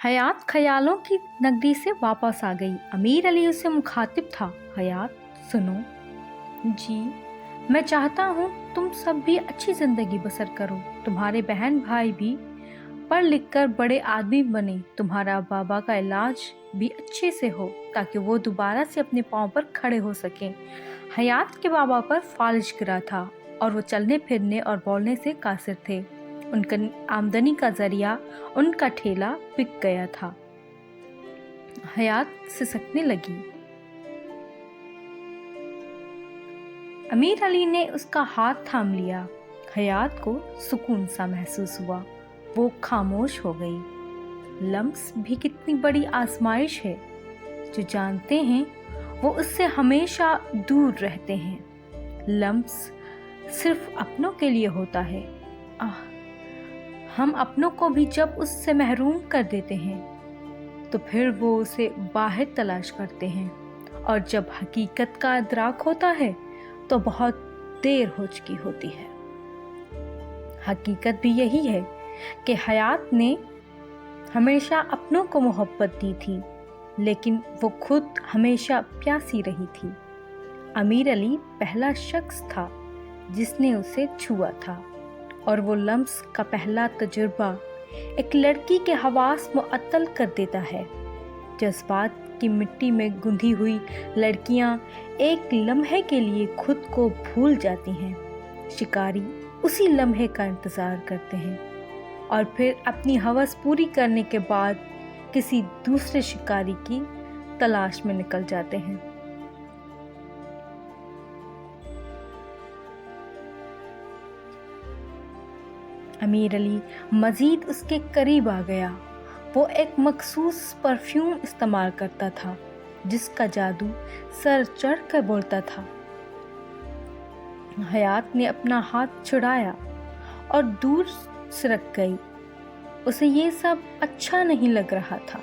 हयात ख्यालों की नगरी से वापस आ गई। अमीर अली उससे मुखातिब था। हयात, सुनो जी, मैं चाहता हूँ तुम सब भी अच्छी ज़िंदगी बसर करो, तुम्हारे बहन भाई भी पढ़ लिख कर बड़े आदमी बने, तुम्हारा बाबा का इलाज भी अच्छे से हो ताकि वो दोबारा से अपने पाँव पर खड़े हो सकें। हयात के बाबा पर फालिज गिरा था और वो चलने फिरने और बोलने से कासिर थे। उनका आमदनी का जरिया उनका ठेला बिक गया था। हयात सिसकने लगी। अमीर अली ने उसका हाथ थाम लिया। हयात को सुकून सा महसूस हुआ। वो खामोश हो गई। लम्स भी कितनी बड़ी आजमाइश है। जो जानते हैं वो उससे हमेशा दूर रहते हैं। लम्स सिर्फ अपनों के लिए होता है। हम अपनों को भी जब उससे महरूम कर देते हैं तो फिर वो उसे बाहर तलाश करते हैं, और जब हकीकत का इदराक होता है तो बहुत देर हो चुकी होती है। हकीकत भी यही है कि हयात ने हमेशा अपनों को मोहब्बत दी थी, लेकिन वो खुद हमेशा प्यासी रही थी। अमीर अली पहला शख्स था जिसने उसे छुआ था, और वो लम्स का पहला तजुर्बा एक लड़की के हवास मुअत्तल कर देता है। जज्बात की मिट्टी में गुंधी हुई लड़कियां एक लम्हे के लिए खुद को भूल जाती हैं। शिकारी उसी लम्हे का इंतज़ार करते हैं और फिर अपनी हवस पूरी करने के बाद किसी दूसरे शिकारी की तलाश में निकल जाते हैं। अमीर अली मज़ीद उसके करीब आ गया। वो एक मखसूस परफ्यूम इस्तेमाल करता था जिसका जादू सर चढ़ कर बोलता था। हयात ने अपना हाथ छुड़ाया और दूर सरक गई। उसे ये सब अच्छा नहीं लग रहा था।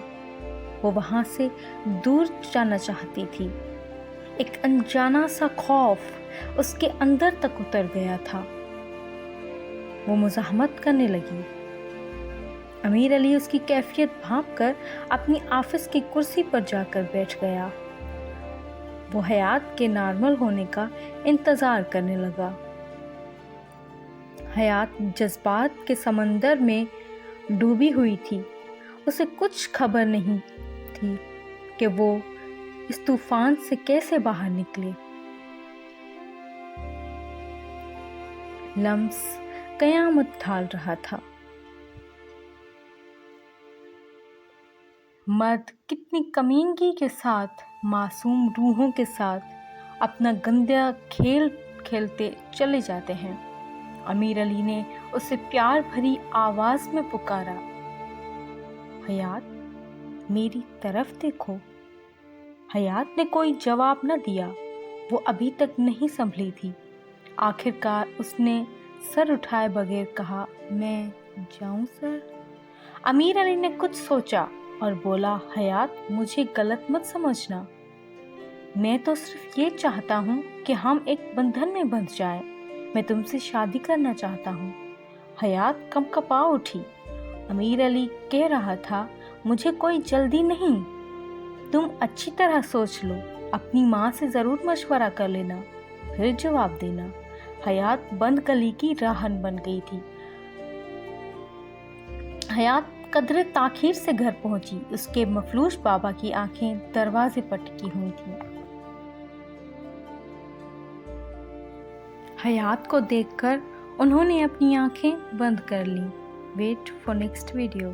वो वहाँ से दूर जाना चाहती थी। एक अनजाना सा खौफ उसके अंदर तक उतर गया था। वो मुज़ाहमत करने लगी। अमीर अली उसकी कैफियत भांप कर अपनी ऑफिस की कुर्सी पर जाकर बैठ गया। वो हयात के नॉर्मल होने का इंतज़ार करने लगा। हयात जज्बात के समंदर में डूबी हुई थी। उसे कुछ खबर नहीं थी कि वो इस तूफान से कैसे बाहर निकले। लम्स कयामत ढाल रहा था। मर्द कितनी कमीनगी के साथ, मासूम रूहों के साथ अपना गंदा खेल खेलते चले जाते हैं। अमीर अली ने उसे प्यार भरी आवाज में पुकारा, हयात, मेरी तरफ देखो। हयात ने कोई जवाब न दिया। वो अभी तक नहीं संभली थी। आखिरकार उसने सर उठाए बगैर कहा, मैं जाऊं सर? अमीर अली ने कुछ सोचा और बोला, हयात, मुझे गलत मत समझना। मैं तो सिर्फ ये चाहता हूँ कि हम एक बंधन में बंध जाएं। मैं तुमसे शादी करना चाहता हूँ। हयात कंपकपा उठी। अमीर अली कह रहा था, मुझे कोई जल्दी नहीं। तुम अच्छी तरह सोच लो। अपनी माँ से ज़रूर मशवरा कर लेना, फिर जवाब देना। हयात बंद गली की राहन बन गई थी। हयात कदरे ताखीर से घर पहुंची। उसके मफलूश बाबा की आंखें दरवाजे पर टिकी हुई थीं। हयात को देखकर उन्होंने अपनी आंखें बंद कर लीं। Wait for next video.